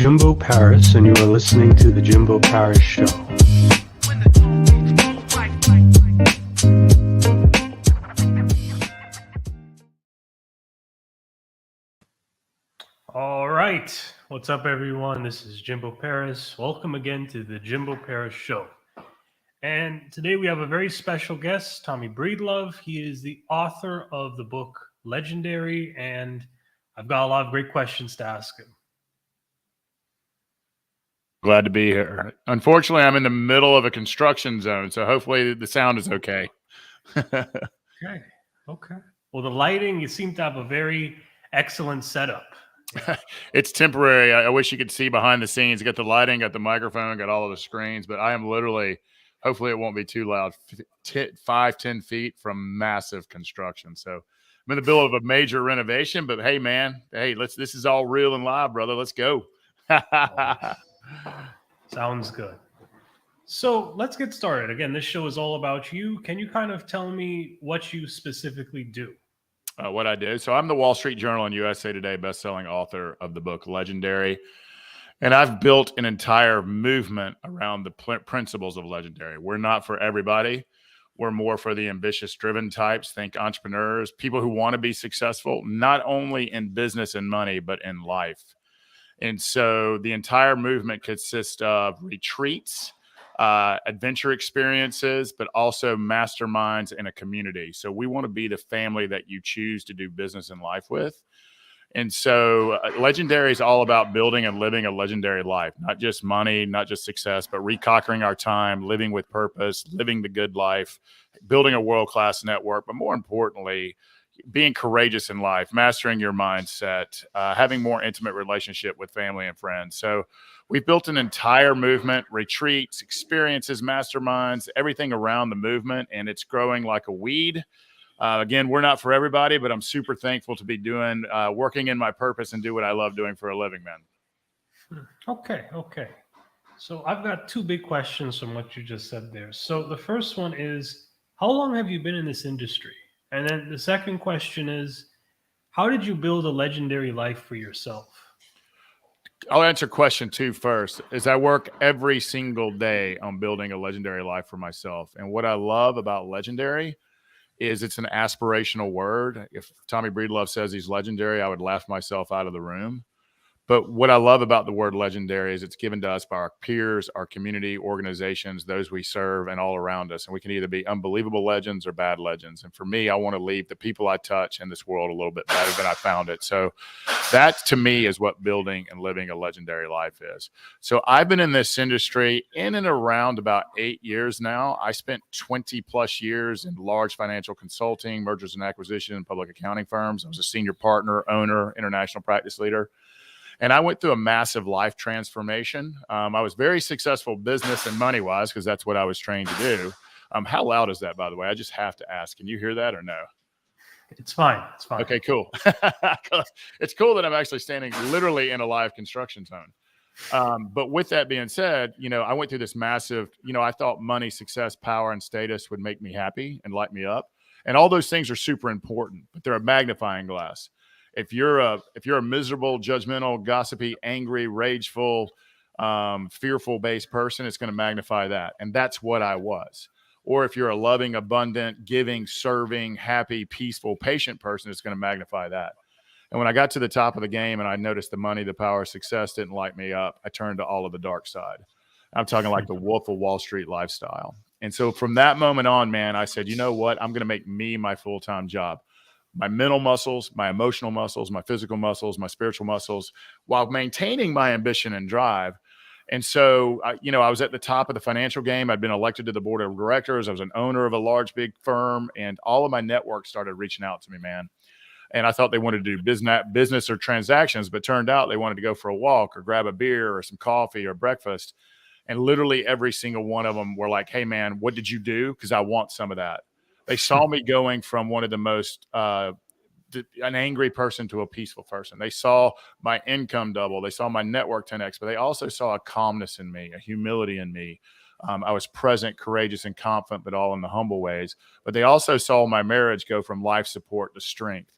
Jimbo Paris, and you are listening to The Jimbo Paris Show. All right. What's up, everyone? This is Jimbo Paris. Welcome again to The Jimbo Paris Show. And today we have a very special guest, Tommy Breedlove. He is the author of the book Legendary, and I've got a lot of great questions to ask him. Glad to be here. Unfortunately, I'm in the middle of a construction zone, so hopefully the sound is okay. Okay. Well, the lighting, you seem to have a very excellent setup. It's temporary. I wish you could see behind the scenes. Got the lighting, got the microphone, got all of the screens, but I am literally, hopefully it won't be too loud, 5-10 feet from massive construction. So I'm in the middle of a major renovation, but hey, man, this is all real and live, brother. Let's go. Sounds good. So let's get started. Again, this show is all about you. Can you kind of tell me what you specifically do? What I do. So I'm the Wall Street Journal and USA Today bestselling author of the book Legendary. And I've built an entire movement around the principles of Legendary. We're not for everybody. We're more for the ambitious, driven types. Think entrepreneurs, people who want to be successful, not only in business and money, but in life. And so the entire movement consists of retreats, adventure experiences, but also masterminds in a community. So we want to be the family that you choose to do business and life with. And so Legendary is all about building and living a legendary life, not just money, not just success, but reconquering our time, living with purpose, living the good life, building a world-class network, but more importantly, being courageous in life, mastering your mindset, having more intimate relationship with family and friends. So we've built an entire movement, retreats, experiences, masterminds, everything around the movement, and it's growing like a weed. Again, we're not for everybody, but I'm super thankful to be doing, working in my purpose and do what I love doing for a living, man. Okay. So I've got two big questions from what you just said there. So the first one is, how long have you been in this industry? And then the second question is, how did you build a legendary life for yourself? I'll answer question 2 first. Is I work every single day on building a legendary life for myself. And what I love about legendary is it's an aspirational word. If Tommy Breedlove says he's legendary, I would laugh myself out of the room. But what I love about the word legendary is it's given to us by our peers, our community, organizations, those we serve, and all around us. And we can either be unbelievable legends or bad legends. And for me, I want to leave the people I touch in this world a little bit better than I found it. So that, to me, is what building and living a legendary life is. So I've been in this industry in and around about 8 years now. I spent 20 plus years in large financial consulting, mergers and acquisition, public accounting firms. I was a senior partner, owner, international practice leader. And I went through a massive life transformation. I was very successful business and money-wise because that's what I was trained to do. How loud is that, by the way? I just have to ask. Can you hear that or no? It's fine. Okay, cool. It's cool that I'm actually standing literally in a live construction zone. But with that being said, I went through this massive, I thought money, success, power, and status would make me happy and light me up. And all those things are super important, but they're a magnifying glass. If you're a miserable, judgmental, gossipy, angry, rageful, fearful-based person, it's going to magnify that. And that's what I was. Or if you're a loving, abundant, giving, serving, happy, peaceful, patient person, it's going to magnify that. And when I got to the top of the game and I noticed the money, the power, success didn't light me up, I turned to all of the dark side. I'm talking like the Wolf of Wall Street lifestyle. And so from that moment on, man, I said, you know what? I'm going to make me my full-time job. My mental muscles, my emotional muscles, my physical muscles, my spiritual muscles, while maintaining my ambition and drive. And so, I was at the top of the financial game. I'd been elected to the board of directors. I was an owner of a large, big firm, and all of my network started reaching out to me, man. And I thought they wanted to do business or transactions, but turned out they wanted to go for a walk or grab a beer or some coffee or breakfast. And literally every single one of them were like, hey, man, what did you do? Because I want some of that. They saw me going from one of the most an angry person to a peaceful person. They saw my income double. They saw my network 10x, but they also saw a calmness in me, a humility in me. I was present, courageous, and confident, but all in the humble ways. But they also saw my marriage go from life support to strength.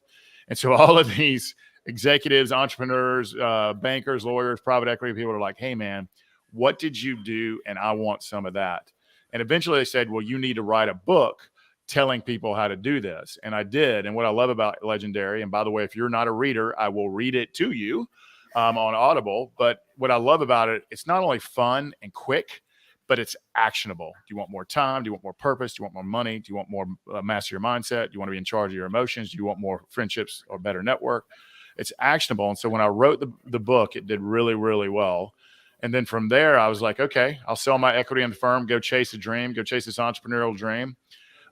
And so all of these executives, entrepreneurs, bankers, lawyers, private equity people are like, hey, man, what did you do? And I want some of that. And eventually they said, well, you need to write a book telling people how to do this. And I did. And what I love about Legendary, and by the way, if you're not a reader, I will read it to you on Audible. But what I love about it, it's not only fun and quick, but it's actionable. Do you want more time? Do you want more purpose? Do you want more money? Do you want more master your mindset? Do you want to be in charge of your emotions? Do you want more friendships or better network? It's actionable. And so when I wrote the book, it did really, really well. And then from there, I was like, okay, I'll sell my equity in the firm, go chase a dream, go chase this entrepreneurial dream.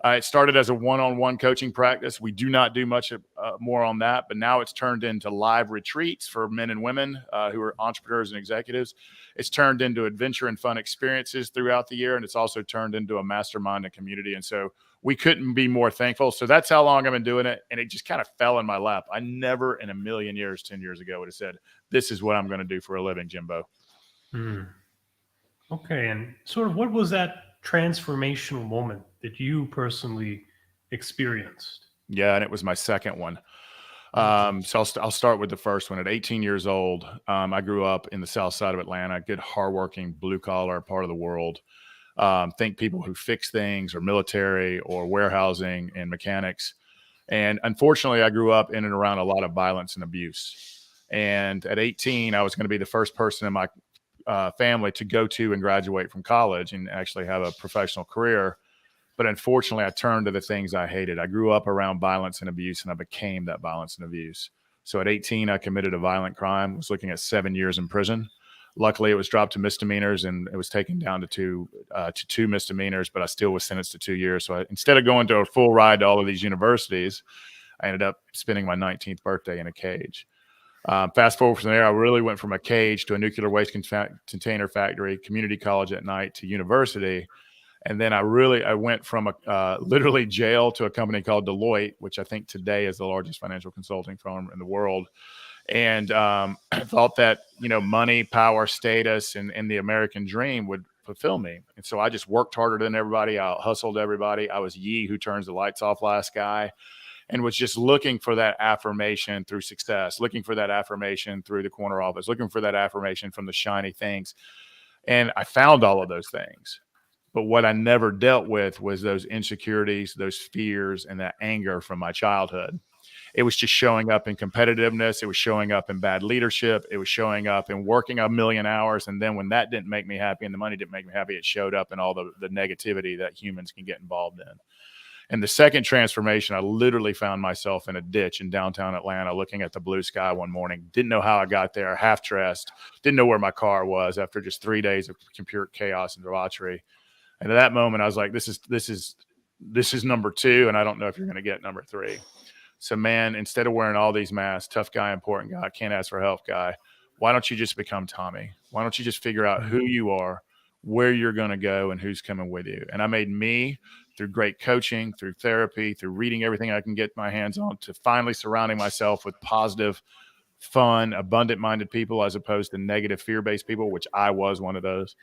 It started as a one-on-one coaching practice. We do not do much more on that, but now it's turned into live retreats for men and women who are entrepreneurs and executives. It's turned into adventure and fun experiences throughout the year, and it's also turned into a mastermind and community. And so we couldn't be more thankful. So that's how long I've been doing it, and it just kind of fell in my lap. I never in a million years, 10 years ago, would have said, this is what I'm going to do for a living, Jimbo. Okay, and sort of what was that transformational moment that you personally experienced? Yeah, and it was my second one. So I'll start with the first one. At 18 years old, I grew up in the south side of Atlanta, good, hardworking, blue-collar part of the world. Think people who fix things or military or warehousing and mechanics. And unfortunately, I grew up in and around a lot of violence and abuse. And at 18, I was going to be the first person in my family to go to and graduate from college and actually have a professional career. But unfortunately, I turned to the things I hated. I grew up around violence and abuse, and I became that violence and abuse. So at 18, I committed a violent crime, was looking at 7 years in prison. Luckily, it was dropped to misdemeanors, and it was taken down to two misdemeanors, but I still was sentenced to 2 years. So instead of going to a full ride to all of these universities, I ended up spending my 19th birthday in a cage. Fast forward from there, I really went from a cage to a nuclear waste container factory, community college at night, to university. And then I went from literally jail to a company called Deloitte, which I think today is the largest financial consulting firm in the world. And I thought that, money, power, status, and the American dream would fulfill me. And so I just worked harder than everybody. I hustled everybody. I was Yi who turns the lights off last guy, and was just looking for that affirmation through success, looking for that affirmation through the corner office, looking for that affirmation from the shiny things. And I found all of those things. But what I never dealt with was those insecurities, those fears, and that anger from my childhood. It was just showing up in competitiveness. It was showing up in bad leadership. It was showing up in working a million hours. And then when that didn't make me happy and the money didn't make me happy, it showed up in all the negativity that humans can get involved in. And the second transformation, I literally found myself in a ditch in downtown Atlanta looking at the blue sky one morning. Didn't know how I got there, half dressed. Didn't know where my car was after just 3 days of computer chaos and debauchery. And at that moment, I was like, this is number two, and I don't know if you're going to get number three. So, man, instead of wearing all these masks, tough guy, important guy, can't ask for help guy, why don't you just become Tommy? Why don't you just figure out who you are, where you're going to go, and who's coming with you? And I made me through great coaching, through therapy, through reading everything I can get my hands on, to finally surrounding myself with positive, fun, abundant-minded people as opposed to negative, fear-based people, which I was one of those.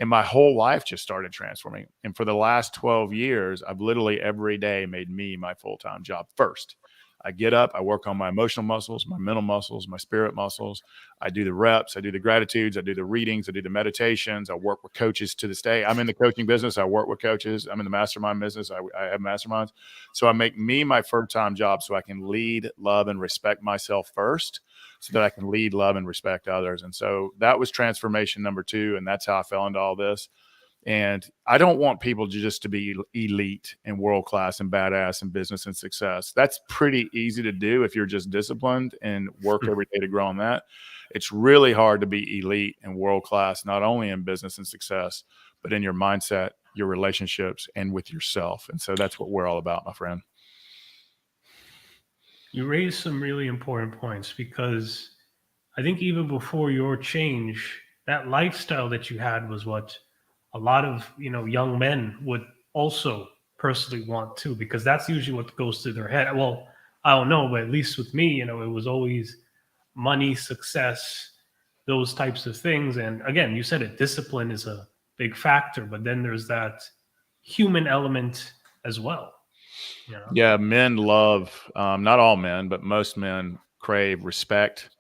And my whole life just started transforming. And for the last 12 years, I've literally every day made me my full-time job first. I get up, I work on my emotional muscles, my mental muscles, my spirit muscles. I do the reps, I do the gratitudes, I do the readings, I do the meditations. I work with coaches to this day. I'm in the coaching business. I work with coaches. I'm in the mastermind business. I have masterminds. So I make me my full-time job so I can lead, love, and respect myself first, so that I can lead, love, and respect others. And so that was transformation number two. And that's how I fell into all this. And I don't want people just to be elite and world-class and badass in business and success. That's pretty easy to do if you're just disciplined and work every day to grow on that. It's really hard to be elite and world-class, not only in business and success, but in your mindset, your relationships, and with yourself. And so that's what we're all about, my friend. You raised some really important points, because I think even before your change, that lifestyle that you had was what a lot of young men would also personally want too, because that's usually what goes through their head. Well, I don't know, but at least with me, it was always money, success, those types of things. And again, you said it, discipline is a big factor, but then there's that human element as well. Yeah, men love, not all men, but most men crave respect,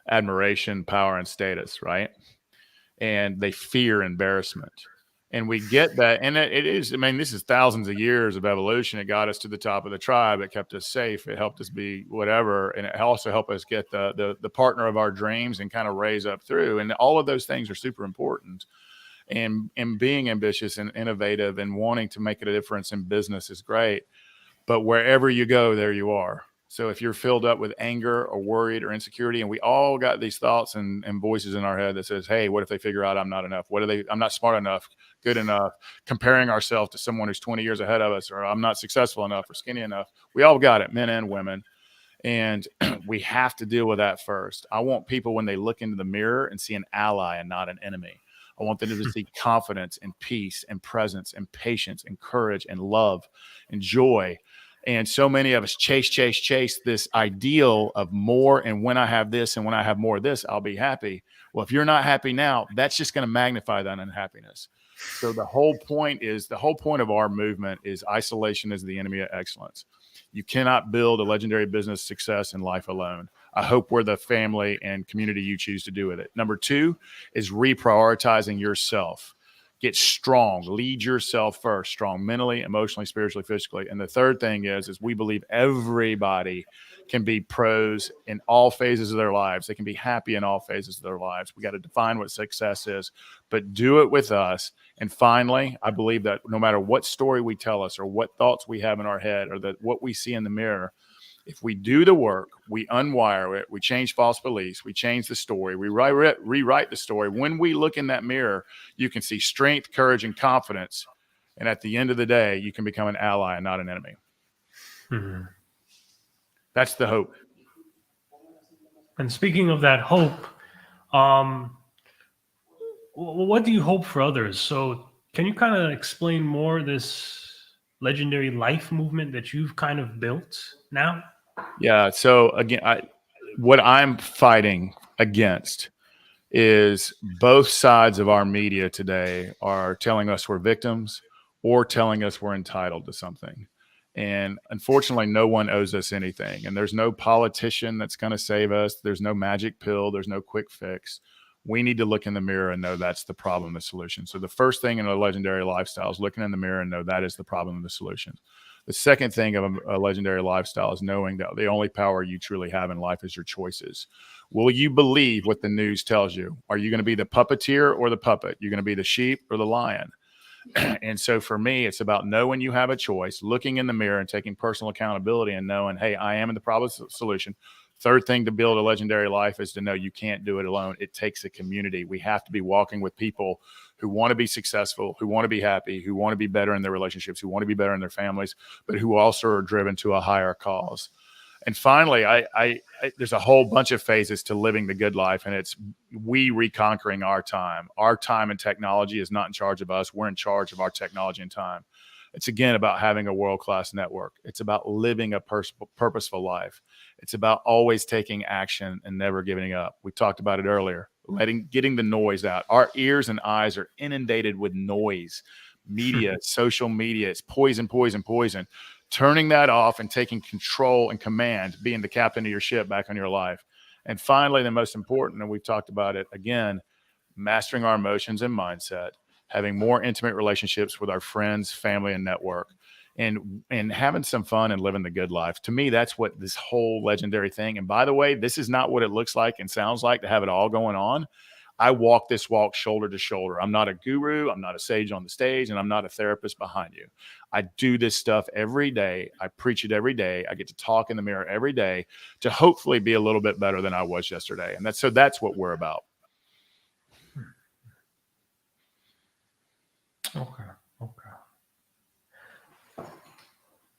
admiration, power, and status, right? And they fear embarrassment. And we get that. And it is, I mean, this is thousands of years of evolution. It got us to the top of the tribe. It kept us safe. It helped us be whatever. And it also helped us get the partner of our dreams and kind of raise up through. And all of those things are super important. And being ambitious and innovative and wanting to make a difference in business is great. But wherever you go, there you are. So if you're filled up with anger or worried or insecurity, and we all got these thoughts and voices in our head that says, hey, what if they figure out I'm not enough? I'm not smart enough, good enough, comparing ourselves to someone who's 20 years ahead of us, or I'm not successful enough or skinny enough. We all got it, men and women. And we have to deal with that first. I want people, when they look into the mirror, and see an ally and not an enemy. I want them to see confidence and peace and presence and patience and courage and love and joy. And so many of us chase this ideal of more. And when I have this and when I have more of this, I'll be happy. Well, if you're not happy now, that's just going to magnify that unhappiness. So the whole point of our movement is isolation is the enemy of excellence. You cannot build a legendary business success in life alone. I hope we're the family and community you choose to do with it. Number 2 is reprioritizing yourself. Get strong, lead yourself first, strong mentally, emotionally, spiritually, physically. And the third thing is we believe everybody can be pros in all phases of their lives. They can be happy in all phases of their lives. We got to define what success is, but do it with us. And finally, I believe that no matter what story we tell us or what thoughts we have in our head or what we see in the mirror, if we do the work, we unwire it, we change false beliefs, we change the story, we rewrite the story. When we look in that mirror, you can see strength, courage, and confidence. And at the end of the day, you can become an ally and not an enemy. Mm-hmm. That's the hope. And speaking of that hope, what do you hope for others? So can you kind of explain more this legendary life movement that you've kind of built now? Yeah. So again, what I'm fighting against is both sides of our media today are telling us we're victims or telling us we're entitled to something. And unfortunately, no one owes us anything. And there's no politician that's going to save us. There's no magic pill. There's no quick fix. We need to look in the mirror and know that's the problem, the solution. So the first thing in a legendary lifestyle is looking in the mirror and know that is the problem and the solution. The second thing of a legendary lifestyle is knowing that the only power you truly have in life is your choices. Will you believe what the news tells you? Are you going to be the puppeteer or the puppet? You're going to be the sheep or the lion? And so for me, it's about knowing you have a choice, looking in the mirror and taking personal accountability and knowing, hey, I am in the problem solution. Third thing to build a legendary life is to know you can't do it alone. It takes a community. We have to be walking with people who want to be successful, who want to be happy, who want to be better in their relationships, who want to be better in their families, but who also are driven to a higher cause. And finally, there's a whole bunch of phases to living the good life, and it's we reconquering our time. Our time and technology is not in charge of us. We're in charge of our technology and time. It's, again, about having a world-class network. It's about living a purposeful life. It's about always taking action and never giving up. We talked about it earlier, getting the noise out. Our ears and eyes are inundated with noise, media, social media. It's poison, poison, poison. Turning that off and taking control and command, being the captain of your ship back on your life. And finally, the most important, and we've talked about it again, mastering our emotions and mindset, having more intimate relationships with our friends, family, and network, and having some fun and living the good life. To me, that's what this whole legendary thing. And by the way, this is not what it looks like and sounds like to have it all going on. I walk this walk shoulder to shoulder. I'm not a guru. I'm not a sage on the stage, and I'm not a therapist behind you. I do this stuff every day. I preach it every day. I get to talk in the mirror every day to hopefully be a little bit better than I was yesterday. And that's what we're about. Okay.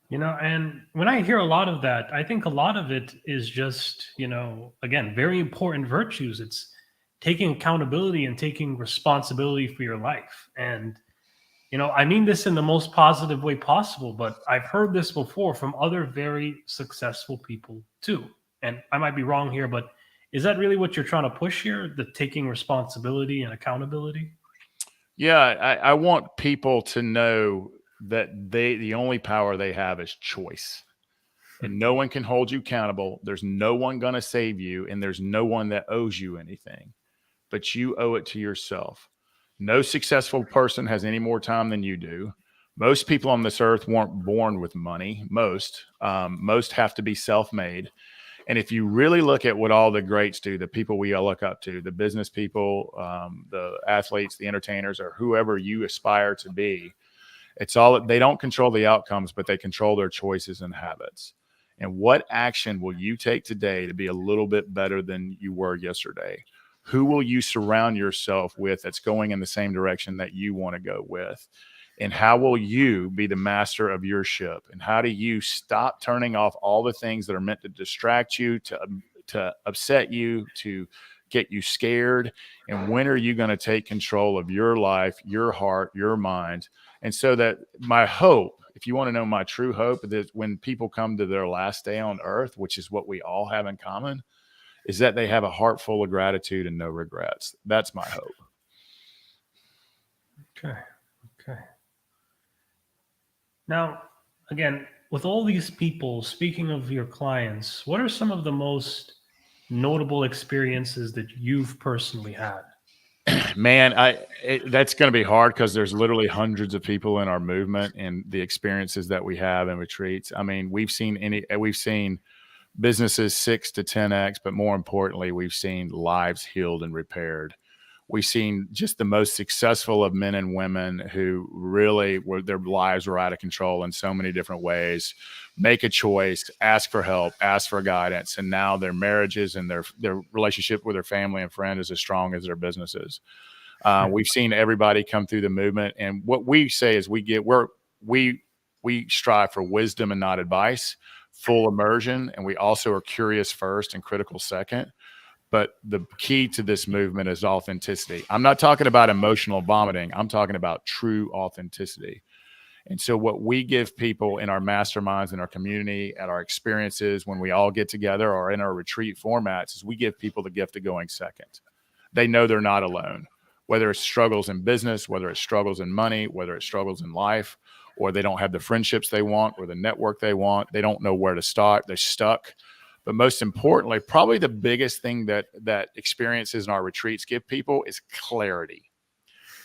And when I hear a lot of that, I think a lot of it is just, again, very important virtues. It's taking accountability and taking responsibility for your life. And, I mean this in the most positive way possible, but I've heard this before from other very successful people too. And I might be wrong here, but is that really what you're trying to push here? The taking responsibility and accountability? Yeah, I want people to know that the only power they have is choice. and no one can hold you accountable. There's no one going to save you, and there's no one that owes you anything, but you owe it to yourself. No successful person has any more time than you do. Most people on this earth weren't born with money. Most have to be self-made. And if you really look at what all the greats do, the people we all look up to, the business people, the athletes, the entertainers, or whoever you aspire to be, it's all, they don't control the outcomes, but they control their choices and habits. And what action will you take today to be a little bit better than you were yesterday? Who will you surround yourself with that's going in the same direction that you want to go with? And how will you be the master of your ship? And how do you stop turning off all the things that are meant to distract you, to upset you, to get you scared? And when are you going to take control of your life, your heart, your mind? And so that my hope, if you want to know my true hope, that when people come to their last day on earth, which is what we all have in common, is that they have a heart full of gratitude and no regrets. That's my hope. Okay. Now, again, with all these people, speaking of your clients, what are some of the most notable experiences that you've personally had? Man, that's going to be hard because there's literally hundreds of people in our movement, and the experiences that we have in retreats. I mean, we've seen businesses 6 to 10x, but more importantly, we've seen lives healed and repaired. We've seen just the most successful of men and women who really their lives were out of control in so many different ways, make a choice, ask for help, ask for guidance. And now their marriages and their relationship with their family and friend is as strong as their businesses. We've seen everybody come through the movement. And what we say is we strive for wisdom and not advice, full immersion. And we also are curious first and critical second. But the key to this movement is authenticity. I'm not talking about emotional vomiting. I'm talking about true authenticity. And so what we give people in our masterminds, in our community, at our experiences, when we all get together or in our retreat formats, is we give people the gift of going second. They know they're not alone, whether it's struggles in business, whether it's struggles in money, whether it's struggles in life, or they don't have the friendships they want or the network they want. They don't know where to start. They're stuck. But most importantly, probably the biggest thing that experiences in our retreats give people is clarity,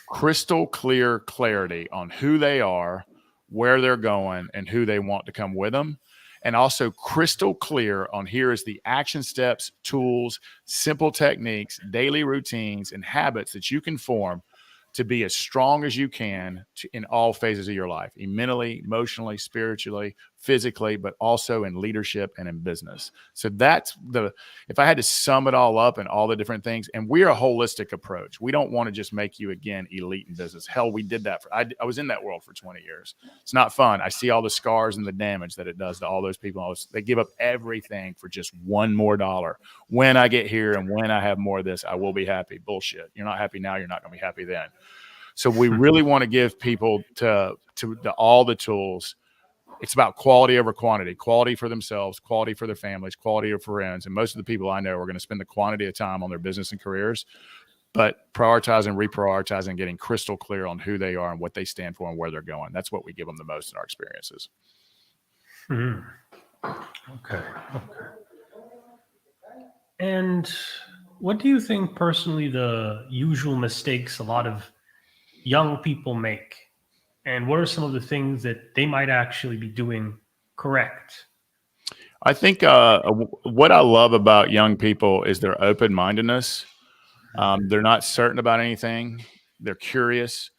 crystal clear clarity on who they are, where they're going, and who they want to come with them. And also crystal clear on here is the action steps, tools, simple techniques, daily routines, and habits that you can form to be as strong as you can in all phases of your life, mentally, emotionally, spiritually, physically, but also in leadership and in business. So that's if I had to sum it all up and all the different things, and we're a holistic approach. We don't want to just make you, again, elite in business. Hell, we did that. I was in that world for 20 years. It's not fun. I see all the scars and the damage that it does to all those people. They give up everything for just one more dollar. When I get here and when I have more of this, I will be happy. Bullshit. You're not happy now. You're not going to be happy then. So we really want to give people to all the tools. It's about quality over quantity, quality for themselves, quality for their families, quality of friends. And most of the people I know are going to spend the quantity of time on their business and careers, but prioritizing, reprioritizing, getting crystal clear on who they are and what they stand for and where they're going. That's what we give them the most in our experiences. Okay. And what do you think personally the usual mistakes a lot of young people make? And what are some of the things that they might actually be doing correct? I think what I love about young people is their open-mindedness. They're not certain about anything. They're curious.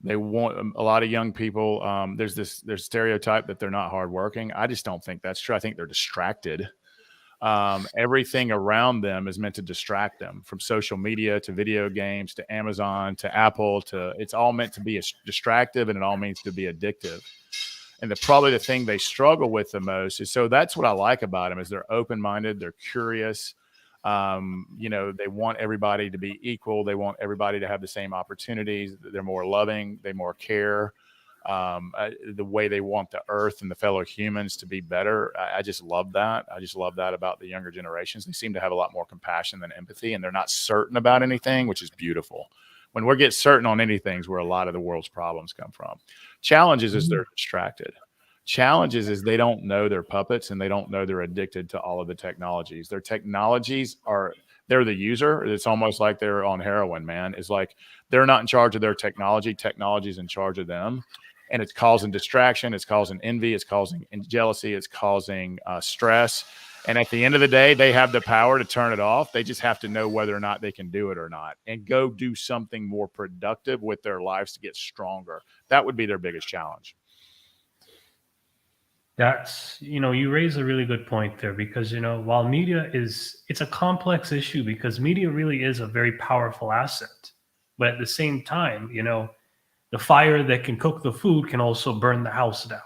They want a lot of young people. There's stereotype that they're not hardworking. I just don't think that's true. I think they're distracted. Everything around them is meant to distract them, from social media to video games to Amazon to Apple it's all meant to be distractive, and it all means to be addictive. And probably the thing they struggle with the most is, so that's what I like about them, is they're open-minded, they're curious. They want everybody to be equal. They want everybody to have the same opportunities. They're more loving. They more care. The way they want the earth and the fellow humans to be better. I just love that. I just love that about the younger generations. They seem to have a lot more compassion than empathy, and they're not certain about anything, which is beautiful. When we get certain on anything is where a lot of the world's problems come from. Challenges is they're distracted. Challenge is they don't know they're puppets, and they don't know they're addicted to all of the technologies. Their technologies they're the user. It's almost like they're on heroin, man. It's like they're not in charge of their technology. Technology's in charge of them. And it's causing distraction. It's causing envy. It's causing jealousy. It's causing stress. And at the end of the day, they have the power to turn it off. They just have to know whether or not they can do it or not, and go do something more productive with their lives to get stronger. That would be their biggest challenge. That's, you raise a really good point there, because, while media it's a complex issue, because media really is a very powerful asset. But at the same time, the fire that can cook the food can also burn the house down,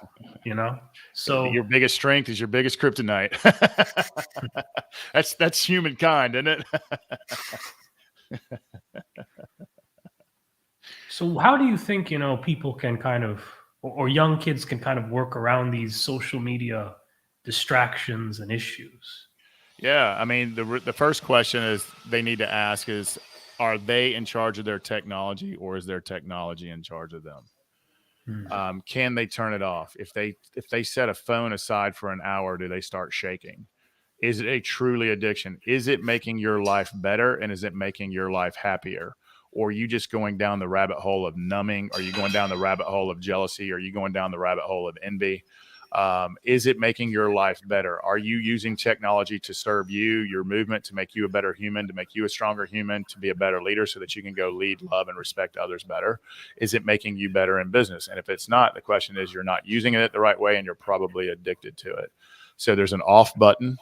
So your biggest strength is your biggest kryptonite. That's humankind, isn't it? So how do you think, people can kind of, or young kids can kind of work around these social media distractions and issues? Yeah, I mean, the first question is they need to ask is, are they in charge of their technology, or is their technology in charge of them? Can they turn it off? If they set a phone aside for an hour, do they start shaking? Is it a truly addiction? Is it making your life better, and is it making your life happier? Or are you just going down the rabbit hole of numbing? Are you going down the rabbit hole of jealousy? Are you going down the rabbit hole of envy? Is it making your life better? Are you using technology to serve you, your movement, to make you a better human, to make you a stronger human, to be a better leader so that you can go lead, love, and respect others better? Is it making you better in business? And if it's not, the question is you're not using it the right way, and you're probably addicted to it. So there's an off button.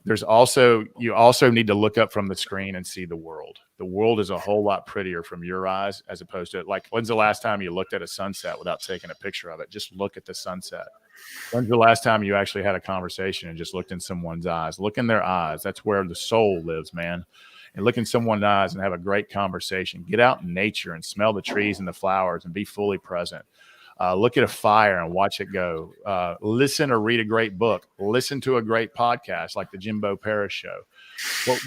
You also need to look up from the screen and see the world. The world is a whole lot prettier from your eyes, as opposed to, like, when's the last time you looked at a sunset without taking a picture of it? Just look at the sunset. When's the last time you actually had a conversation and just looked in someone's eyes? Look in their eyes. That's where the soul lives, man. And look in someone's eyes and have a great conversation. Get out in nature and smell the trees and the flowers and be fully present. Look at a fire and watch it go. Listen or read a great book. Listen to a great podcast like the Jimbo Paris show.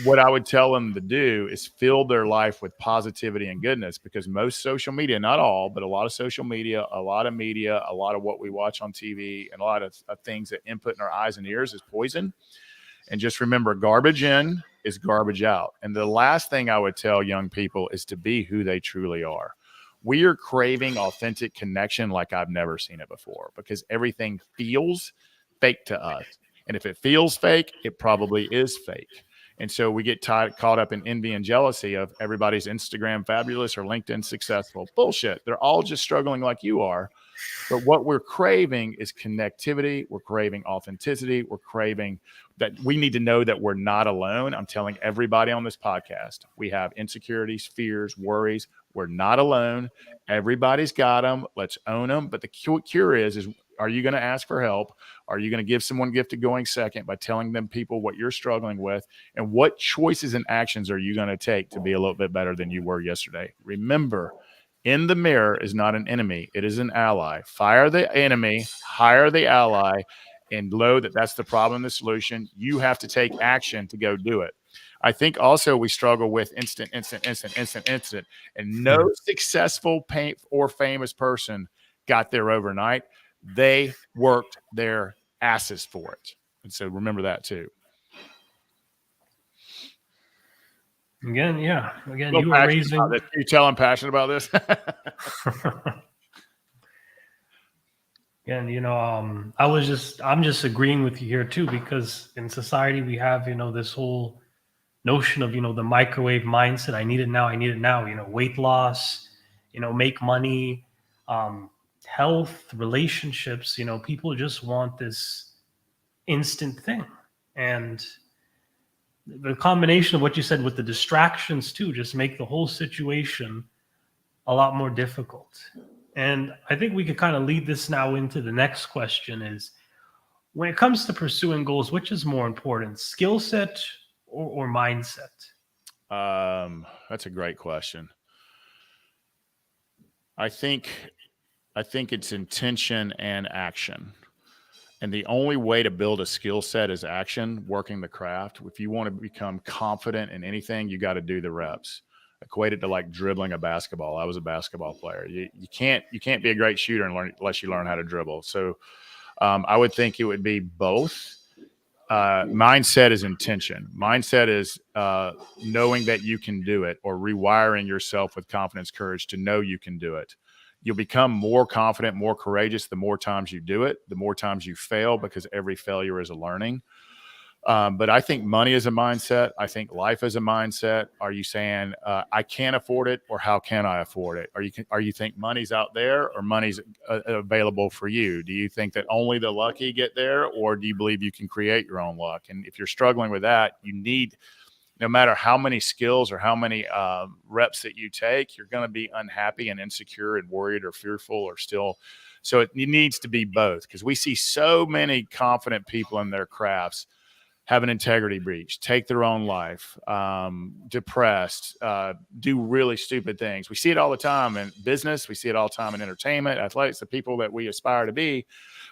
What I would tell them to do is fill their life with positivity and goodness, because most social media, not all, but a lot of social media, a lot of media, a lot of what we watch on TV, and a lot of things that input in our eyes and ears is poison. And just remember, garbage in is garbage out. And the last thing I would tell young people is to be who they truly are. We are craving authentic connection like I've never seen it before, because everything feels fake to us. And if it feels fake, it probably is fake. And so we get caught up in envy and jealousy of everybody's Instagram fabulous or LinkedIn successful. Bullshit. They're all just struggling like you are. But what we're craving is connectivity. We're craving authenticity. We're craving that we need to know that we're not alone. I'm telling everybody on this podcast, we have insecurities, fears, worries. We're not alone. Everybody's got them. Let's own them. But the cure is are you going to ask for help? Are you going to give someone gift of going second by telling them people what you're struggling with? And what choices and actions are you going to take to be a little bit better than you were yesterday? Remember, in the mirror is not an enemy. It is an ally. Fire the enemy, hire the ally, and know that that's the problem, the solution. You have to take action to go do it. I think also we struggle with instant. And no successful or famous person got there overnight. They worked their asses for it. And so remember that too. Again, you are raising. You tell I'm passionate about this. And I'm just agreeing with you here too, because in society we have, this whole notion of, the microwave mindset. I need it now, weight loss, make money, health, relationships, people just want this instant thing. And the combination of what you said with the distractions too, just make the whole situation a lot more difficult. And I think we could kind of lead this now into the next question is, when it comes to pursuing goals, which is more important, skill set or mindset? That's a great question. I think it's intention and action. And the only way to build a skill set is action, working the craft. If you want to become confident in anything, you got to do the reps. Equate it to like dribbling a basketball. I was a basketball player. You can't be a great shooter unless you learn how to dribble. So I would think it would be both. Mindset is intention. Mindset is knowing that you can do it, or rewiring yourself with confidence, courage to know you can do it. You'll become more confident, more courageous the more times you do it, the more times you fail, because every failure is a learning. But I think money is a mindset. I think life is a mindset. Are you saying I can't afford it, or how can I afford it? Are you think money's out there, or money's available for you? Do you think that only the lucky get there, or do you believe you can create your own luck? And if you're struggling with that, you need, no matter how many skills or how many reps that you take, you're going to be unhappy and insecure and worried or fearful or still. So it needs to be both, because we see so many confident people in their crafts have an integrity breach, take their own life, depressed, do really stupid things. We see it all the time in business. We see it all the time in entertainment, athletics. The people that we aspire to be,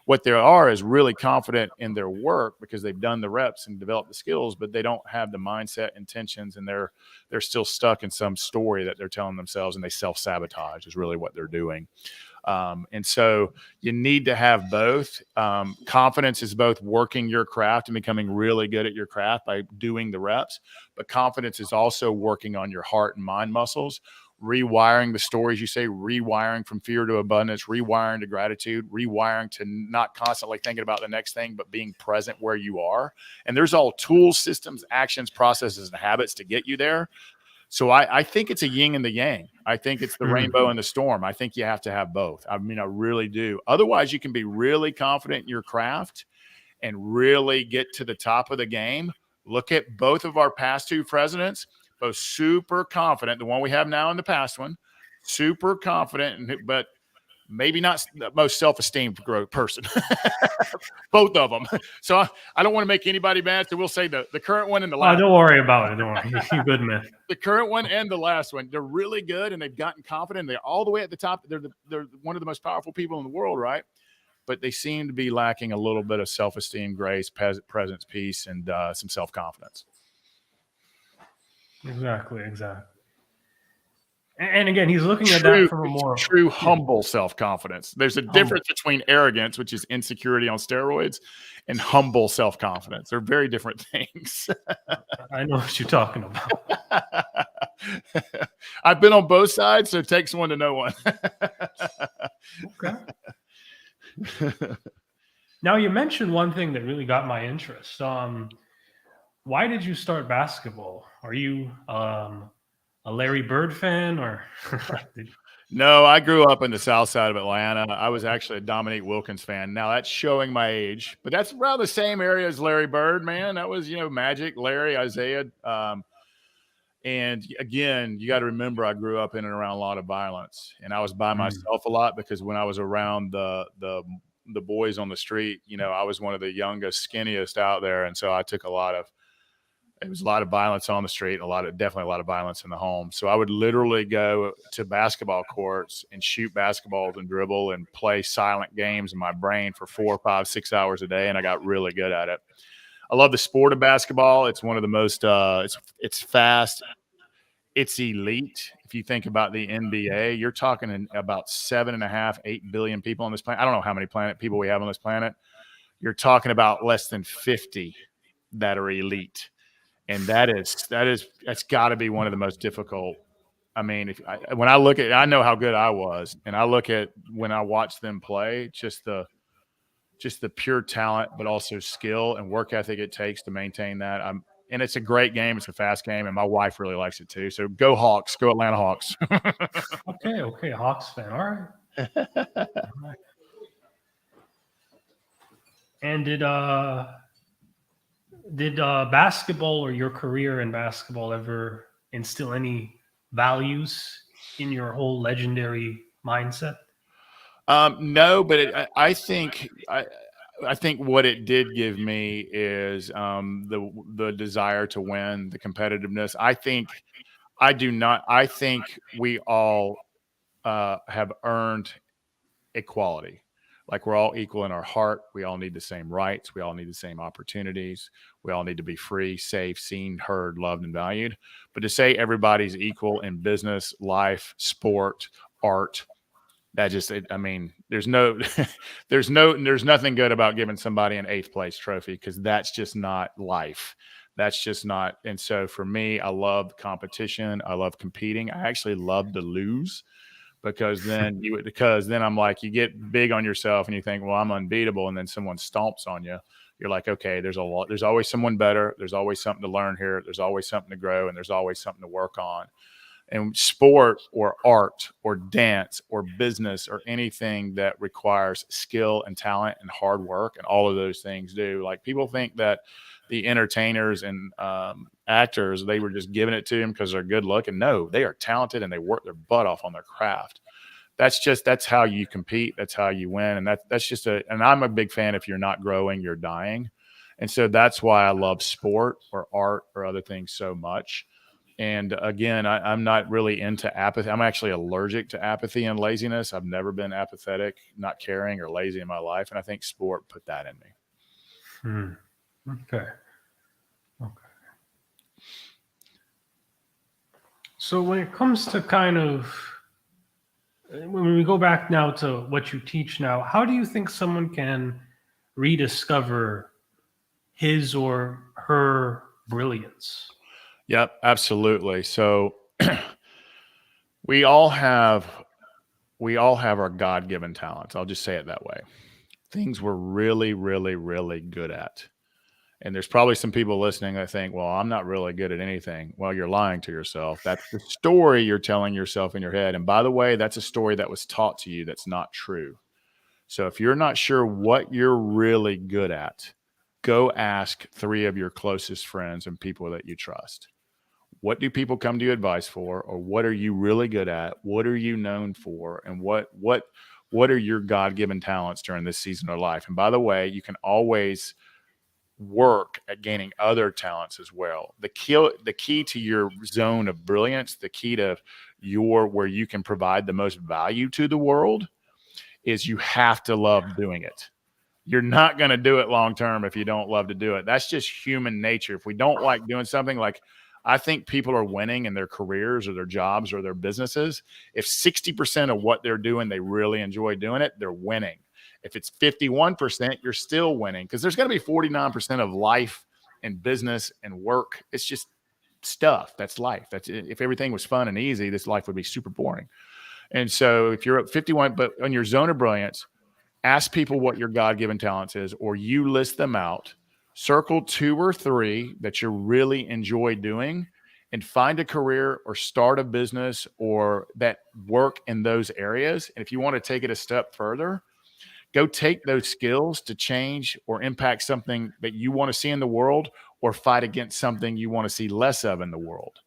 what they are is really confident in their work because they've done the reps and developed the skills, but they don't have the mindset, intentions, and they're still stuck in some story that they're telling themselves, and they self-sabotage is really what they're doing. And so you need to have both. Confidence is both working your craft and becoming really good at your craft by doing the reps, but confidence is also working on your heart and mind muscles, rewiring the stories you say, rewiring from fear to abundance, rewiring to gratitude, rewiring to not constantly thinking about the next thing, but being present where you are. And there's all tools, systems, actions, processes, and habits to get you there. So I think it's a yin and the yang. I think it's the rainbow and the storm. I think you have to have both. I mean, I really do. Otherwise, you can be really confident in your craft and really get to the top of the game. Look at both of our past two presidents, both super confident. The one we have now and the past one, super confident, but maybe not the most self-esteem person. Both of them. So I don't want to make anybody mad. So we'll say the current one and the last. Oh, don't worry about it. Don't worry. You're good, man. The current one and the last one, they're really good, and they've gotten confident. They're all the way at the top. They're one of the most powerful people in the world, right? But they seem to be lacking a little bit of self-esteem, grace, presence, peace, and some self-confidence. Exactly. And again, he's looking at that from a more true humble self-confidence. There's a difference between arrogance, which is insecurity on steroids, and humble self-confidence. They're very different things. I know what you're talking about. I've been on both sides, so it takes one to know one. Okay. Now, you mentioned one thing that really got my interest. Why did you start basketball? Are you a Larry Bird fan, or? No, I grew up in the south side of Atlanta. I was actually a Dominique Wilkins fan. Now that's showing my age, but that's around the same area as Larry Bird, man. That was, Magic, Larry, Isaiah. And again, you got to remember, I grew up in and around a lot of violence, and I was by myself a lot because when I was around the boys on the street, I was one of the youngest, skinniest out there. And so I took it was a lot of violence on the street, definitely a lot of violence in the home. So I would literally go to basketball courts and shoot basketballs and dribble and play silent games in my brain for 4, 5, 6 hours a day. And I got really good at it. I love the sport of basketball. It's one of the most, it's fast. It's elite. If you think about the NBA, you're talking about 7.5, 8 billion people on this planet. I don't know how many people we have on this planet. You're talking about less than 50 that are elite. And that's got to be one of the most difficult. I mean, when I look at, I know how good I was, and I look at when I watch them play, just the pure talent, but also skill and work ethic it takes to maintain that. And it's a great game. It's a fast game, and my wife really likes it too. So go Hawks, go Atlanta Hawks. Okay, Hawks fan. All right. And did basketball or your career in basketball ever instill any values in your whole legendary mindset? No, but I think what it did give me is the desire to win, the competitiveness. I think we all have earned equality. Like, we're all equal in our heart. We all need the same rights. We all need the same opportunities. We all need to be free, safe, seen, heard, loved, and valued. But to say everybody's equal in business, life, sport, art, I mean, there's nothing good about giving somebody an 8th place trophy, because that's just not life. That's just not. And so for me, I love competition. I love competing. I actually love to lose, because then I'm like, you get big on yourself and you think, well, I'm unbeatable. And then someone stomps on you. You're like, okay, there's always someone better. There's always something to learn here. There's always something to grow, and there's always something to work on. And sport or art or dance or business or anything that requires skill and talent and hard work, and all of those things do. Like, people think that the entertainers and actors, they were just giving it to them because they're good looking. No, they are talented and they work their butt off on their craft. That's how you compete. That's how you win. And and I'm a big fan. If you're not growing, you're dying. And so that's why I love sport or art or other things so much. And again, I'm not really into apathy. I'm actually allergic to apathy and laziness. I've never been apathetic, not caring, or lazy in my life. And I think sport put that in me. Okay. So when it comes to when we go back now to what you teach now, how do you think someone can rediscover his or her brilliance? Yep, absolutely. So we all have our God-given talents. I'll just say it that way. Things we're really, really, really good at. And there's probably some people listening that think, well, I'm not really good at anything. Well, you're lying to yourself. That's the story you're telling yourself in your head. And by the way, that's a story that was taught to you that's not true. So if you're not sure what you're really good at, go ask 3 of your closest friends and people that you trust. What do people come to you advice for? Or what are you really good at? What are you known for? And what are your God-given talents during this season of life? And by the way, you can always work at gaining other talents as well. The key to your zone of brilliance, the key to where you can provide the most value to the world, is you have to love doing it. You're not going to do it long term if you don't love to do it. That's just human nature. If we don't like doing something, like, I think people are winning in their careers or their jobs or their businesses if 60% of what they're doing, they really enjoy doing it, they're winning. If it's 51%, you're still winning, because there's going to be 49% of life and business and work. It's just stuff. That's life. If everything was fun and easy, this life would be super boring. And so if you're at 51, but on your zone of brilliance, ask people what your God-given talents is, or you list them out, circle 2 or 3 that you really enjoy doing, and find a career or start a business or that work in those areas. And if you want to take it a step further, go take those skills to change or impact something that you want to see in the world, or fight against something you want to see less of in the world.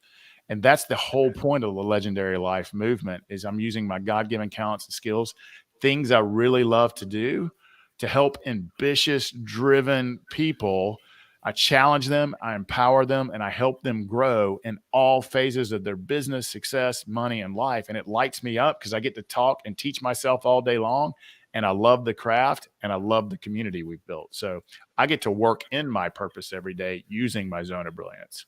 And that's the whole point of the Legendary Life movement, is I'm using my God-given talents and skills, things I really love to do, to help ambitious, driven people. I challenge them, I empower them, and I help them grow in all phases of their business, success, money, and life. And it lights me up because I get to talk and teach myself all day long. And I love the craft, and I love the community we've built. So I get to work in my purpose every day using my zone of brilliance.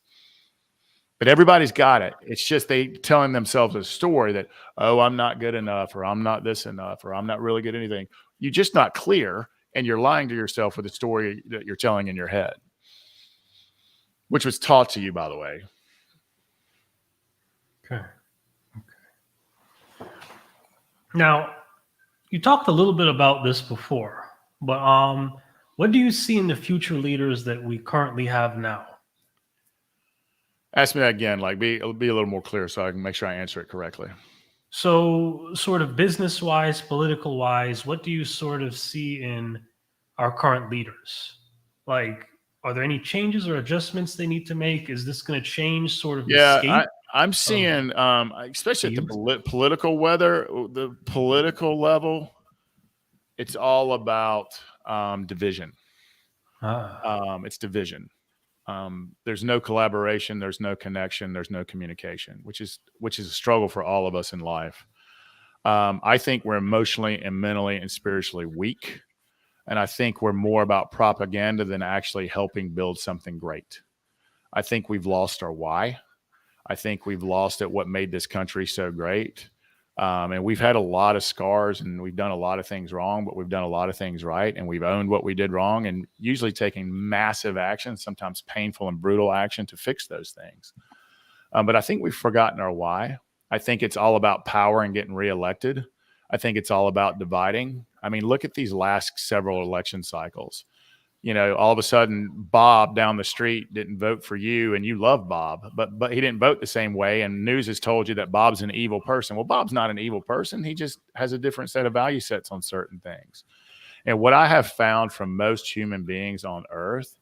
But everybody's got it. It's just they telling themselves a story that, oh, I'm not good enough, or I'm not this enough, or I'm not really good at anything. You're just not clear, and you're lying to yourself with a story that you're telling in your head, which was taught to you, by the way. Okay. Now, you talked a little bit about this before, but what do you see in the future leaders that we currently have now? Ask me that again. Like, be a little more clear so I can make sure I answer it correctly. So, sort of business-wise, political-wise, what do you sort of see in our current leaders? Like, are there any changes or adjustments they need to make? Is this going to change sort of the scape? I'm seeing, especially at the political level, it's all about division. It's division. There's no collaboration, there's no connection, there's no communication, which is a struggle for all of us in life. I think we're emotionally and mentally and spiritually weak. And I think we're more about propaganda than actually helping build something great. I think we've lost our why. I think we've lost at what made this country so great. And we've had a lot of scars, and we've done a lot of things wrong, but we've done a lot of things right. And we've owned what we did wrong, and usually taking massive action, sometimes painful and brutal action, to fix those things. But I think we've forgotten our why. I think it's all about power and getting reelected. I think it's all about dividing. I mean, look at these last several election cycles. All of a sudden, Bob down the street didn't vote for you, and you love Bob, but he didn't vote the same way. And news has told you that Bob's an evil person. Well, Bob's not an evil person. He just has a different set of value sets on certain things. And what I have found from most human beings on earth,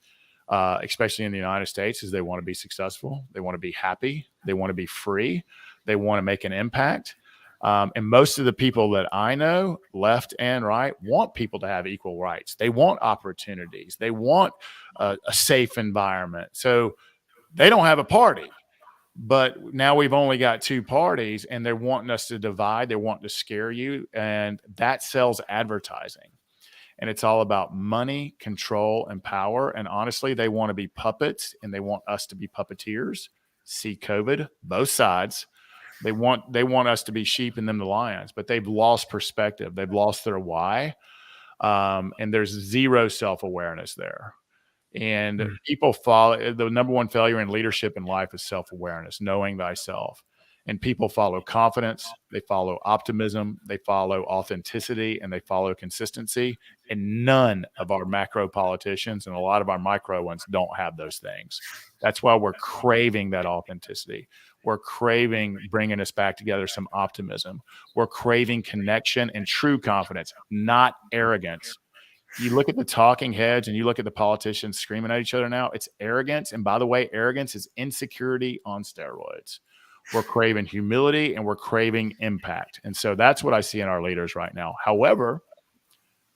especially in the United States, is they want to be successful. They want to be happy. They want to be free. They want to make an impact. And most of the people that I know, left and right, want people to have equal rights. They want opportunities. They want a safe environment. So they don't have a party. But now we've only got two parties, and they're wanting us to divide. They're wanting to scare you. And that sells advertising. And it's all about money, control, and power. And honestly, they want to be puppets, and they want us to be puppeteers. See COVID, both sides. They want us to be sheep and them the lions, but they've lost perspective. They've lost their why. And there's zero self-awareness there. And people follow, the number one failure in leadership in life is self-awareness, knowing thyself. And people follow confidence, they follow optimism, they follow authenticity, and they follow consistency. And none of our macro politicians and a lot of our micro ones don't have those things. That's why we're craving that authenticity. We're craving bringing us back together, some optimism. We're craving connection and true confidence, not arrogance. You look at the talking heads and you look at the politicians screaming at each other now, it's arrogance. And by the way, arrogance is insecurity on steroids. We're craving humility and we're craving impact. And so that's what I see in our leaders right now. However,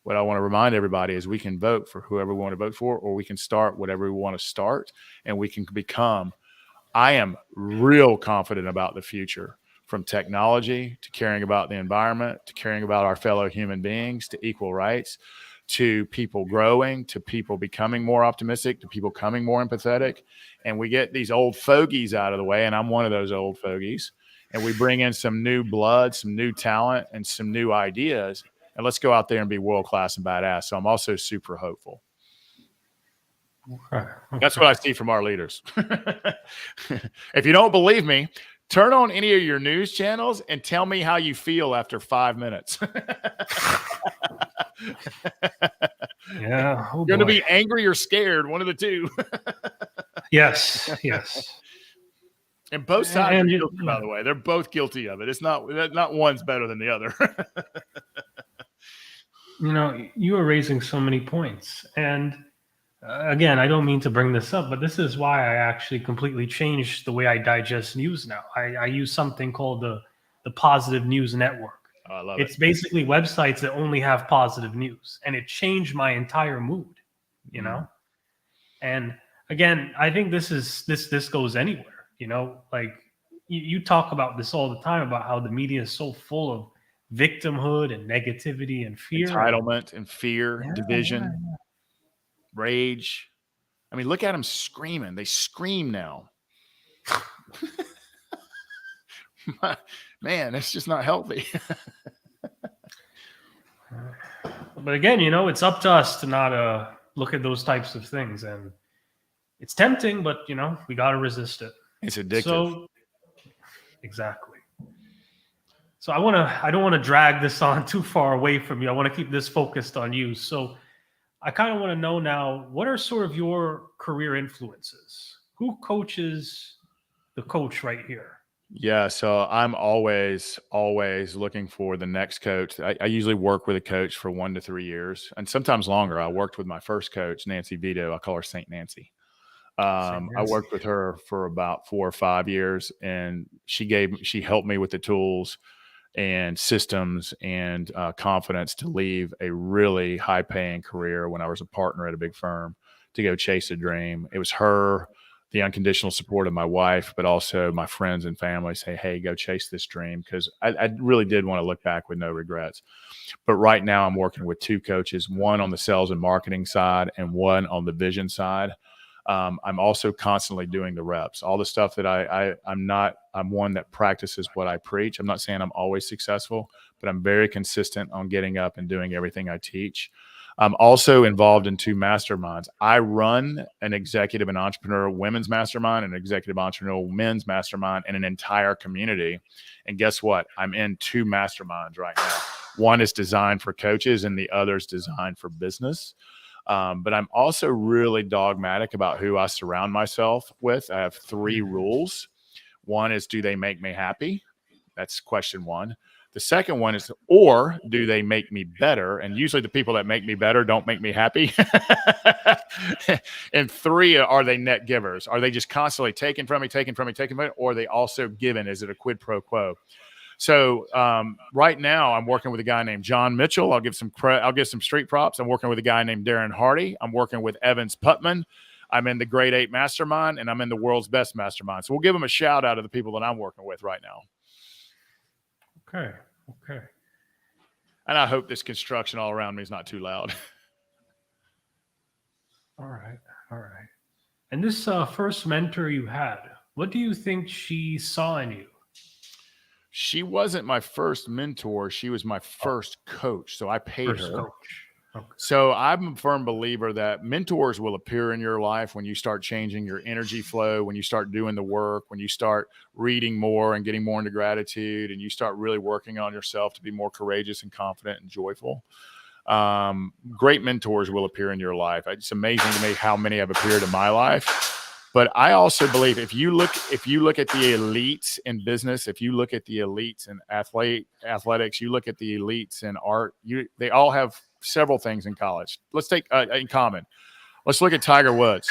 what I want to remind everybody is we can vote for whoever we want to vote for, or we can start whatever we want to start, and we can become. I am real confident about the future, from technology to caring about the environment, to caring about our fellow human beings, to equal rights, to people growing, to people becoming more optimistic, to people becoming more empathetic. And we get these old fogies out of the way, and I'm one of those old fogies, and we bring in some new blood, some new talent, and some new ideas, and let's go out there and be world-class and badass. So I'm also super hopeful. Okay. That's what I see from our leaders. If you don't believe me, turn on any of your news channels and tell me how you feel after 5 minutes. Yeah. You're going to be angry or scared, one of the two. Yes. And both sides are guilty, by the way. They're both guilty of it. It's not one's better than the other. You are raising so many points. And again, I don't mean to bring this up, but this is why I actually completely changed the way I digest news now. I use something called the Positive News Network. Oh, I love it. It's basically websites that only have positive news, and it changed my entire mood, you know? And again, I think this goes anywhere, like you talk about this all the time about how the media is so full of victimhood and negativity and fear. Entitlement and fear, division, rage. I mean, look at them screaming. They scream now. Man, it's just not healthy. But again, it's up to us to not look at those types of things. And it's tempting, but, we got to resist it. It's addictive. So, exactly. So I don't want to drag this on too far away from you. I want to keep this focused on you. So I kind of want to know now, what are sort of your career influences? Who coaches the coach right here? Yeah, so I'm always looking for the next coach. I usually work with a coach for 1 to 3 years, and sometimes longer. I worked with my first coach, Nancy Vito. I call her Saint Nancy. I worked with her for about 4 or 5 years, and she helped me with the tools and systems and confidence to leave a really high-paying career when I was a partner at a big firm to go chase a dream. It was her, the unconditional support of my wife, but also my friends and family say, hey, go chase this dream, because I really did want to look back with no regrets. But right now I'm working with 2 coaches, one on the sales and marketing side and one on the vision side. I'm also constantly doing the reps, all the stuff that I'm one that practices what I preach. I'm not saying I'm always successful, but I'm very consistent on getting up and doing everything I teach. I'm also involved in 2 masterminds. I run an executive and entrepreneur women's mastermind, an executive entrepreneur men's mastermind, and an entire community. And guess what? I'm in 2 masterminds right now. One is designed for coaches and the other is designed for business. But I'm also really dogmatic about who I surround myself with. I have 3 rules. One is, do they make me happy? That's question 1. The second one is, or do they make me better? And usually the people that make me better don't make me happy. And 3, are they net givers? Are they just constantly taking from me, or are they also given? Is it a quid pro quo? So right now I'm working with a guy named John Mitchell. I'll give some street props. I'm working with a guy named Darren Hardy. I'm working with Evans Putman. I'm in the Grade 8 Mastermind, and I'm in the World's Best Mastermind. So we'll give them a shout out of the people that I'm working with right now. Okay. And I hope this construction all around me is not too loud. All right. And this first mentor you had, what do you think she saw in you? She wasn't my first mentor. She was my first coach. So I paid her. Coach. Okay. So I'm a firm believer that mentors will appear in your life when you start changing your energy flow, when you start doing the work, when you start reading more and getting more into gratitude, and you start really working on yourself to be more courageous and confident and joyful. Great mentors will appear in your life. It's amazing to me how many have appeared in my life. But I also believe if you look at the elites in business, if you look at the elites in athletics, you look at the elites in art, they all have several things in college. Let's take in common. Let's look at Tiger Woods.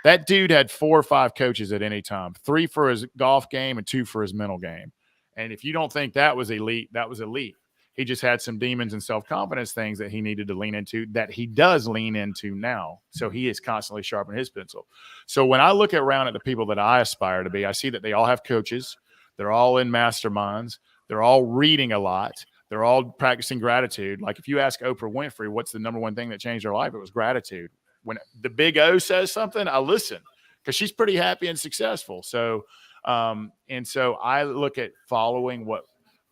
That dude had 4 or 5 coaches at any time, 3 for his golf game and 2 for his mental game. And if you don't think that was elite, that was elite. He just had some demons and self-confidence things that he needed to lean into that he does lean into now. So he is constantly sharpening his pencil. So when I look around at the people that I aspire to be, I see that they all have coaches. They're all in masterminds. They're all reading a lot. They're all practicing gratitude. Like if you ask Oprah Winfrey, what's the number one thing that changed her life? It was gratitude. When the big O says something, I listen because she's pretty happy and successful. So, and so I look at following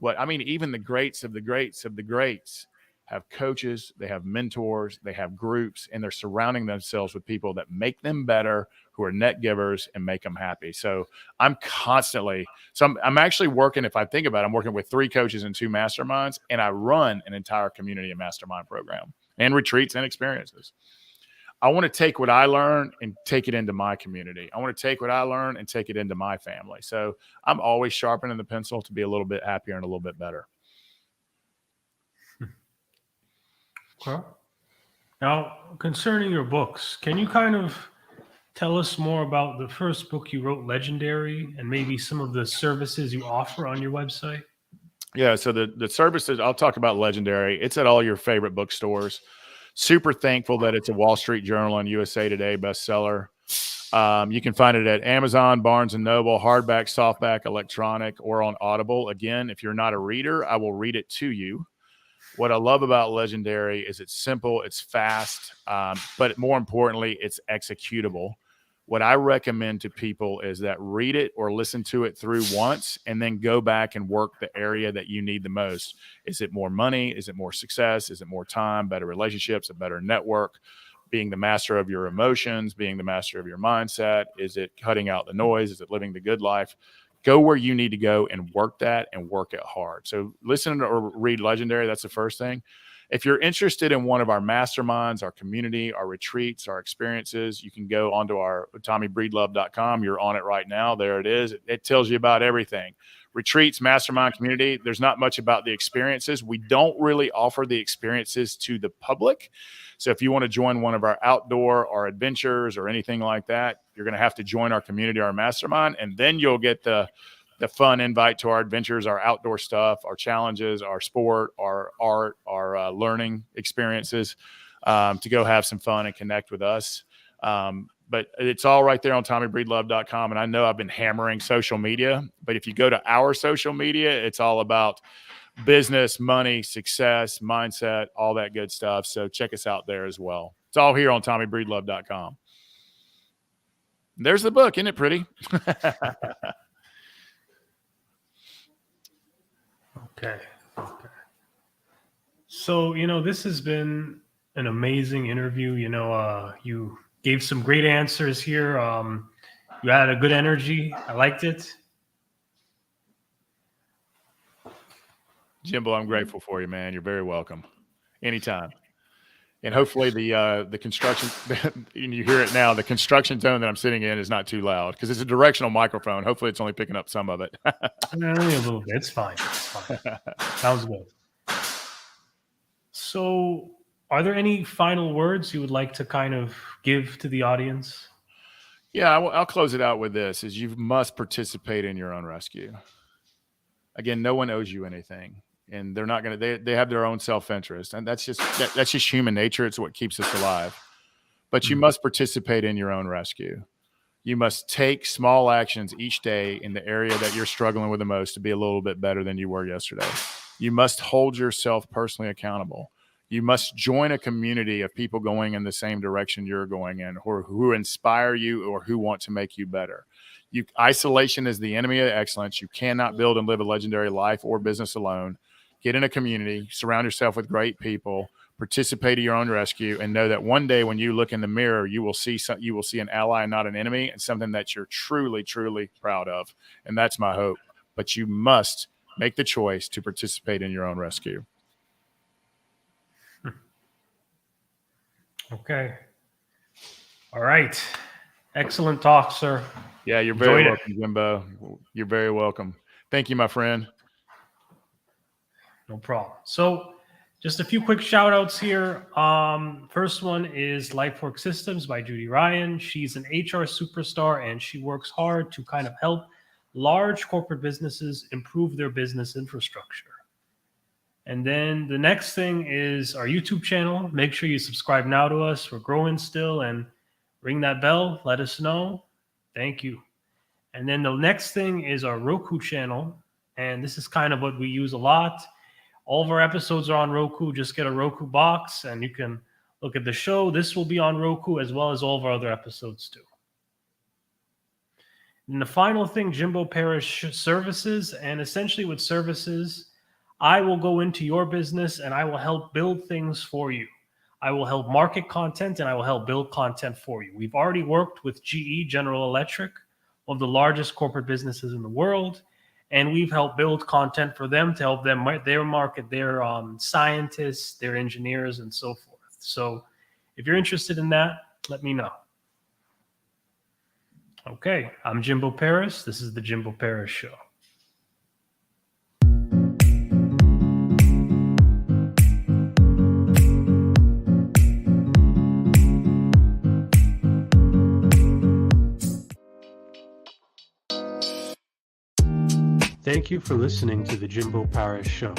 even the greats of the greats of the greats have coaches, they have mentors, they have groups, and they're surrounding themselves with people that make them better, who are net givers and make them happy. So I'm actually working, if I think about it, I'm working with 3 coaches and 2 masterminds, and I run an entire community and mastermind program and retreats and experiences. I want to take what I learn and take it into my community. I want to take what I learn and take it into my family. So I'm always sharpening the pencil to be a little bit happier and a little bit better. Okay. Now, concerning your books, can you kind of tell us more about the first book you wrote, Legendary, and maybe some of the services you offer on your website? Yeah, so the services, I'll talk about Legendary. It's at all your favorite bookstores. Super thankful that it's a Wall Street Journal and USA Today bestseller. You can find it at Amazon, Barnes & Noble, hardback, softback, electronic, or on Audible. Again, if you're not a reader, I will read it to you. What I love about Legendary is it's simple, it's fast, but more importantly, it's executable. What I recommend to people is that read it or listen to it through once and then go back and work the area that you need the most. Is it more money? Is it more success? Is it more time, better relationships, a better network, being the master of your emotions, being the master of your mindset? Is it cutting out the noise? Is it living the good life? Go where you need to go and work that and work it hard. So listen or read Legendary. That's the first thing. If you're interested in one of our masterminds, our community, our retreats, our experiences, you can go onto our TommyBreedlove.com. You're on it right now. There it is. It tells you about everything. Retreats, mastermind, community. There's not much about the experiences. We don't really offer the experiences to the public. So if you want to join one of our outdoor or adventures or anything like that, you're going to have to join our community, our mastermind, and then you'll get the fun invite to our adventures, our outdoor stuff, our challenges, our sport, our art, our learning experiences, to go have some fun and connect with us. But it's all right there on TommyBreedlove.com. And I know I've been hammering social media, but if you go to our social media, it's all about business, money, success, mindset, all that good stuff. So check us out there as well. It's all here on TommyBreedlove.com. There's the book. Isn't it pretty? Okay. So, this has been an amazing interview. You gave some great answers here. You had a good energy. I liked it. Jimbo, I'm grateful for you, man. You're very welcome. Anytime. And hopefully the construction, and you hear it now, the construction zone that I'm sitting in is not too loud because it's a directional microphone. Hopefully it's only picking up some of it. Only a little bit. It's fine. Sounds good. So, are there any final words you would like to kind of give to the audience? Yeah, I'll close it out with this: is you must participate in your own rescue. Again, no one owes you anything, and they're not going to. They have their own self-interest, and that's just human nature. It's what keeps us alive. But you must participate in your own rescue. You must take small actions each day in the area that you're struggling with the most to be a little bit better than you were yesterday. You must hold yourself personally accountable. You must join a community of people going in the same direction you're going in, or who inspire you or who want to make you better. Isolation is the enemy of excellence. You cannot build and live a legendary life or business alone. Get in a community, surround yourself with great people, participate in your own rescue, and know that one day when you look in the mirror, you will see an ally and not an enemy, and something that you're truly, truly proud of. And that's my hope. But you must make the choice to participate in your own rescue. Okay. All right. Excellent talk, sir. Yeah, you're very welcome, Jimbo. You're very welcome. Thank you, my friend. No problem. So just a few quick shout outs here. First one is LifeWork Systems by Judy Ryan. She's an HR superstar, and she works hard to kind of help large corporate businesses improve their business infrastructure. And then the next thing is our YouTube channel. Make sure you subscribe now to us. We're growing still, and ring that bell. Let us know. Thank you. And then the next thing is our Roku channel. And this is kind of what we use a lot. All of our episodes are on Roku. Just get a Roku box and you can look at the show. This will be on Roku as well as all of our other episodes too. And the final thing, Jimbo Paris services. And essentially with services, I will go into your business and I will help build things for you. I will help market content and I will help build content for you. We've already worked with GE, General Electric, one of the largest corporate businesses in the world. And we've helped build content for them to help them, their market, their scientists, their engineers, and so forth. So if you're interested in that, let me know. Okay, I'm Jimbo Paris. This is the Jimbo Paris Show. Thank you for listening to the Jimbo Paris Show.